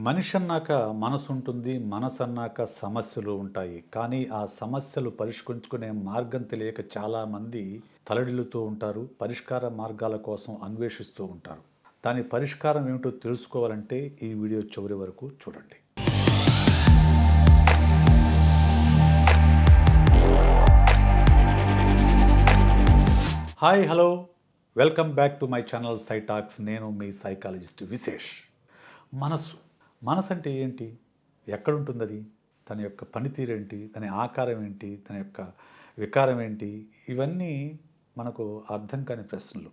మనిషి అన్నాక మనసు ఉంటుంది. మనసు అన్నాక సమస్యలు ఉంటాయి. కానీ ఆ సమస్యలు పరిష్కరించుకునే మార్గం తెలియక చాలామంది తలడిల్లుతూ ఉంటారు. పరిష్కార మార్గాల కోసం అన్వేషిస్తూ ఉంటారు. దాని పరిష్కారం ఏమిటో తెలుసుకోవాలంటే ఈ వీడియో చివరి వరకు చూడండి. Hi hello, welcome back to my channel Psy Talks. నేను మీ సైకాలజిస్ట్ విశేష్. మనసు మనసు అంటే ఏంటి? ఎక్కడుంటుంది అది? తన యొక్క పనితీరు ఏంటి? దాని ఆకారం ఏంటి? తన యొక్క వికారం ఏంటి? ఇవన్నీ మనకు అర్థం కాని ప్రశ్నలు.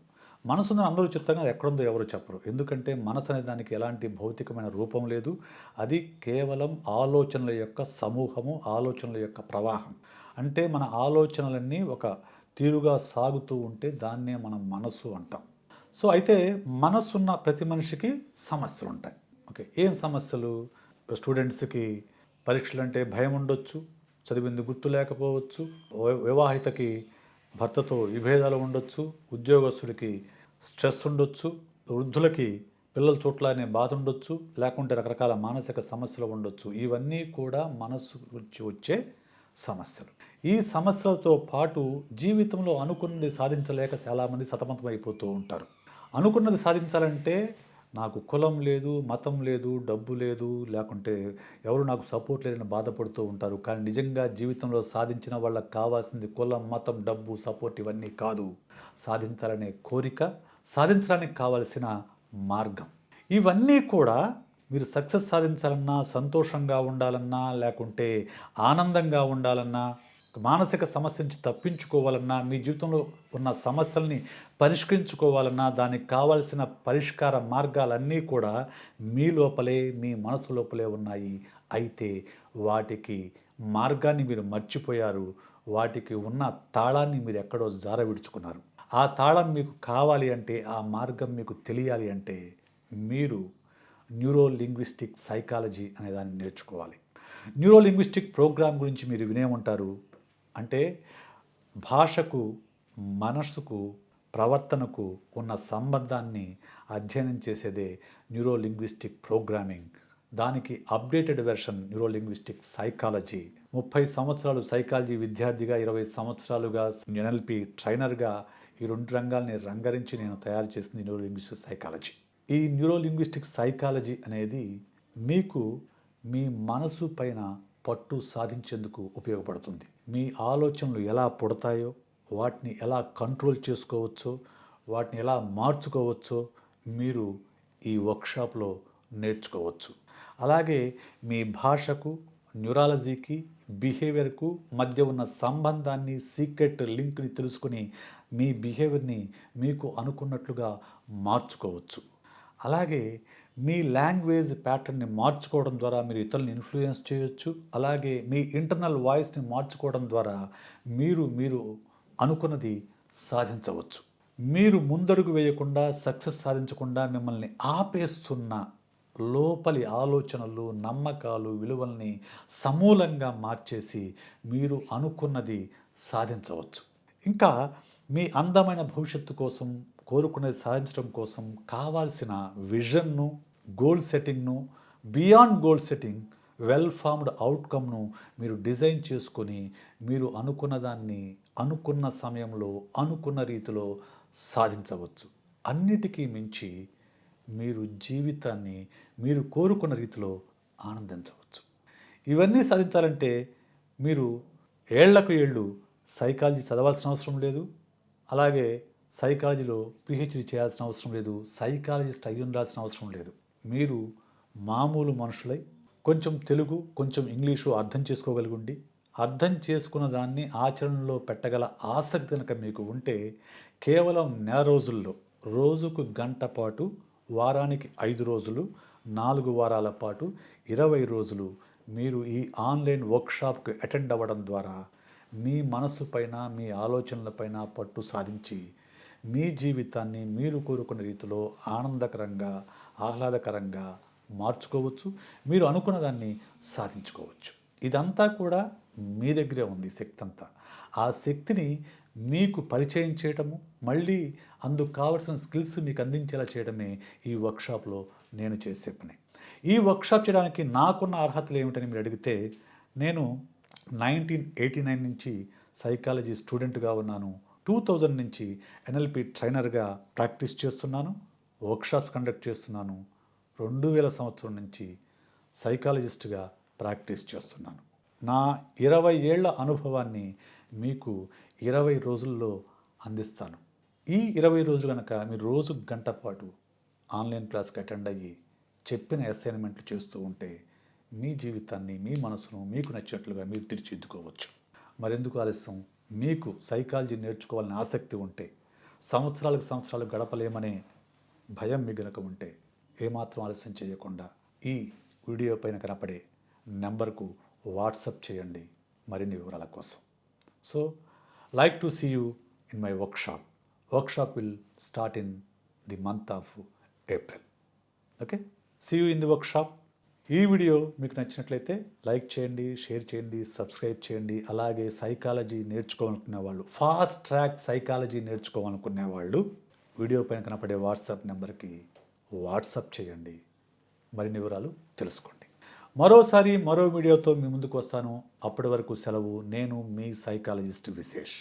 మనసుందని అందరూ చెప్తారు కానీ ఎక్కడుందో ఎవరు చెప్పరు. ఎందుకంటే మనసు అనే దానికి ఎలాంటి భౌతికమైన రూపం లేదు. అది కేవలం ఆలోచనల యొక్క సమూహము, ఆలోచనల యొక్క ప్రవాహం. అంటే మన ఆలోచనలన్నీ ఒక తీరుగా సాగుతూ ఉంటే దాన్నే మనం మనసు అంటాం. సో అయితే మనసున్న ప్రతి మనిషికి సమస్యలు ఉంటాయి. ఓకే, ఏం సమస్యలు? స్టూడెంట్స్కి పరీక్షలు అంటే భయం ఉండొచ్చు, చదివింది గుర్తు లేకపోవచ్చు, వివాహితకి భర్తతో విభేదాలు ఉండొచ్చు, ఉద్యోగస్తుడికి స్ట్రెస్ ఉండొచ్చు, వృద్ధులకి పిల్లల చోట్ల అనే బాధ ఉండొచ్చు, లేకుంటే రకరకాల మానసిక సమస్యలు ఉండొచ్చు. ఇవన్నీ కూడా మనసు గురించి వచ్చే సమస్యలు. ఈ సమస్యలతో పాటు జీవితంలో అనుకున్నది సాధించలేక చాలామంది సతమతమైపోతూ ఉంటారు. అనుకున్నది సాధించాలంటే నాకు కులం లేదు, మతం లేదు, డబ్బు లేదు, లేకుంటే ఎవరు నాకు సపోర్ట్ లేదని బాధపడుతూ ఉంటారు. కానీ నిజంగా జీవితంలో సాధించిన వాళ్ళకి కావాల్సింది కులం, మతం, డబ్బు, సపోర్ట్ ఇవన్నీ కాదు. సాధించాలనే కోరిక, సాధించడానికి కావలసిన మార్గం. ఇవన్నీ కూడా మీరు సక్సెస్ సాధించాలన్నా, సంతోషంగా ఉండాలన్నా, లేకుంటే ఆనందంగా ఉండాలన్నా, మానసిక సమస్య నుంచి తప్పించుకోవాలన్నా, మీ జీవితంలో ఉన్న సమస్యల్ని పరిష్కరించుకోవాలన్నా, దానికి కావాల్సిన పరిష్కార మార్గాలన్నీ కూడా మీ లోపలే, మీ మనసు లోపలే ఉన్నాయి. అయితే వాటికి మార్గాన్ని మీరు మర్చిపోయారు. వాటికి ఉన్న తాళాన్ని మీరు ఎక్కడో జార విడుచుకున్నారు. ఆ తాళం మీకు కావాలి అంటే, ఆ మార్గం మీకు తెలియాలి అంటే మీరు న్యూరో లింగ్విస్టిక్ సైకాలజీ అనే దాన్ని నేర్చుకోవాలి. న్యూరో లింగ్విస్టిక్ ప్రోగ్రామ్ గురించి మీరు వినే ఉంటారు. అంటే భాషకు, మనస్సుకు, ప్రవర్తనకు ఉన్న సంబంధాన్ని అధ్యయనం చేసేదే న్యూరో లింగ్విస్టిక్ ప్రోగ్రామింగ్. దానికి updated version neuro linguistic psychology. 30 సంవత్సరాలు సైకాలజీ విద్యార్థిగా, 20 సంవత్సరాలుగా ఎన్ఎల్పి ట్రైనర్గా ఈ 2 రంగాల్ని రంగరించి నేను తయారు చేసింది న్యూరో లింగ్విస్టిక్ సైకాలజీ. ఈ న్యూరో లింగ్విస్టిక్ సైకాలజీ అనేది మీకు మీ మనసు పైన పట్టు సాధించేందుకు ఉపయోగపడుతుంది. మీ ఆలోచనలు ఎలా పుడతాయో, వాటిని ఎలా కంట్రోల్ చేసుకోవచ్చో, వాటిని ఎలా మార్చుకోవచ్చో మీరు ఈ వర్క్షాప్లో నేర్చుకోవచ్చు. అలాగే మీ భాషకు, న్యూరాలజీకి, బిహేవియర్కు మధ్య ఉన్న సంబంధాన్ని, సీక్రెట్ లింక్ని తెలుసుకుని మీ బిహేవియర్ని మీకు అనుకున్నట్లుగా మార్చుకోవచ్చు. అలాగే మీ లాంగ్వేజ్ ప్యాటర్న్ని మార్చుకోవడం ద్వారా మీరు ఇతరులను ఇన్ఫ్లుయెన్స్ చేయొచ్చు. అలాగే మీ ఇంటర్నల్ వాయిస్ని మార్చుకోవడం ద్వారా మీరు అనుకున్నది సాధించవచ్చు. మీరు ముందడుగు వేయకుండా, సక్సెస్ సాధించకుండా మిమ్మల్ని ఆపేస్తున్న లోపలి ఆలోచనలు, నమ్మకాలు, విలువల్ని సమూలంగా మార్చేసి మీరు అనుకున్నది సాధించవచ్చు. ఇంకా మీ అందమైన భవిష్యత్తు కోసం, కోరుకునేది సాధించడం కోసం కావాల్సిన విజన్ను, గోల్ సెట్టింగ్ను, beyond goal setting, well formed అవుట్కమ్ను మీరు డిజైన్ చేసుకొని మీరు అనుకున్న దాన్ని అనుకున్న సమయంలో, అనుకున్న రీతిలో సాధించవచ్చు. అన్నిటికీ మించి మీరు జీవితాన్ని మీరు కోరుకున్న రీతిలో ఆనందించవచ్చు. ఇవన్నీ సాధించాలంటే మీరు ఏళ్లకు ఏళ్ళు సైకాలజీ చదవాల్సిన అవసరం లేదు. అలాగే సైకాలజీలో పిహెచ్డి చేయాల్సిన అవసరం లేదు. సైకాలజిస్ట్ అయ్యి ఉండాల్సిన అవసరం లేదు. మీరు మామూలు మనుషులై కొంచెం తెలుగు, కొంచెం ఇంగ్లీషు అర్థం చేసుకోగలిగుండి, అర్థం చేసుకున్న దాన్ని ఆచరణలో పెట్టగల ఆసక్తి కనుక మీకు ఉంటే కేవలం నెల రోజుల్లో, రోజుకు గంట పాటు, వారానికి 5 రోజులు, 4 వారాల పాటు 20 రోజులు మీరు ఈ ఆన్లైన్ వర్క్షాప్కి అటెండ్ అవ్వడం ద్వారా మీ మనసు పైన, మీ ఆలోచనలపైన పట్టు సాధించి మీ జీవితాన్ని మీరు కోరుకున్న రీతిలో ఆనందకరంగా, ఆహ్లాదకరంగా మార్చుకోవచ్చు. మీరు అనుకున్న దాన్ని సాధించుకోవచ్చు. ఇదంతా కూడా మీ దగ్గరే ఉంది శక్తి అంతా. ఆ శక్తిని మీకు పరిచయం చేయటము, మళ్ళీ అందుకు కావలసిన స్కిల్స్ మీకు అందించేలా చేయడమే ఈ వర్క్షాప్లో నేను చేసే పని. ఈ వర్క్షాప్ చేయడానికి నాకున్న అర్హతలు ఏమిటని మీరు అడిగితే, నేను 1989 నుంచి సైకాలజీ స్టూడెంట్గా ఉన్నాను. 2000 నుంచి ఎన్ఎల్పి ట్రైనర్గా ప్రాక్టీస్ చేస్తున్నాను, వర్క్షాప్స్ కండక్ట్ చేస్తున్నాను. 2000 సంవత్సరం నుంచి సైకాలజిస్ట్గా ప్రాక్టీస్ చేస్తున్నాను. నా 20 ఏళ్ల అనుభవాన్ని మీకు 20 రోజుల్లో అందిస్తాను. ఈ 20 రోజులు కనుక మీరు రోజు గంట పాటు ఆన్లైన్ క్లాస్కి అటెండ్ అయ్యి చెప్పిన అసైన్మెంట్లు చేస్తూ ఉంటే మీ జీవితాన్ని, మీ మనసును మీకు నచ్చినట్లుగా మీరు తీర్చిదిద్దుకోవచ్చు. మరెందుకు ఆలస్యం? మీకు సైకాలజీ నేర్చుకోవాలని ఆసక్తి ఉంటే, సంవత్సరాలు గడపలేమనే భయం మీ గనక ఉంటే, ఏమాత్రం ఆలస్యం చేయకుండా ఈ వీడియో పైన కనపడే నెంబర్కు వాట్సప్ చేయండి మరిన్ని వివరాల కోసం. So like to see you in my workshop. Workshop will start in the month of April. Okay, see you in the workshop. ఈ వీడియో మీకు నచ్చినట్లయితే లైక్ చేయండి, షేర్ చేయండి, సబ్స్క్రైబ్ చేయండి. అలాగే సైకాలజీ నేర్చుకోవాలనుకునే వాళ్ళు, ఫాస్ట్ ట్రాక్ సైకాలజీ నేర్చుకోవాలనుకునే వాళ్ళు వీడియో పైన కనపడే వాట్సాప్ నెంబర్కి వాట్సాప్ చేయండి, మరిన్ని వివరాలు తెలుసుకోండి. మరోసారి మరో వీడియోతో మీ ముందుకు వస్తాను. అప్పటి వరకు సెలవు. నేను మీ సైకాలజిస్ట్ విశేష్.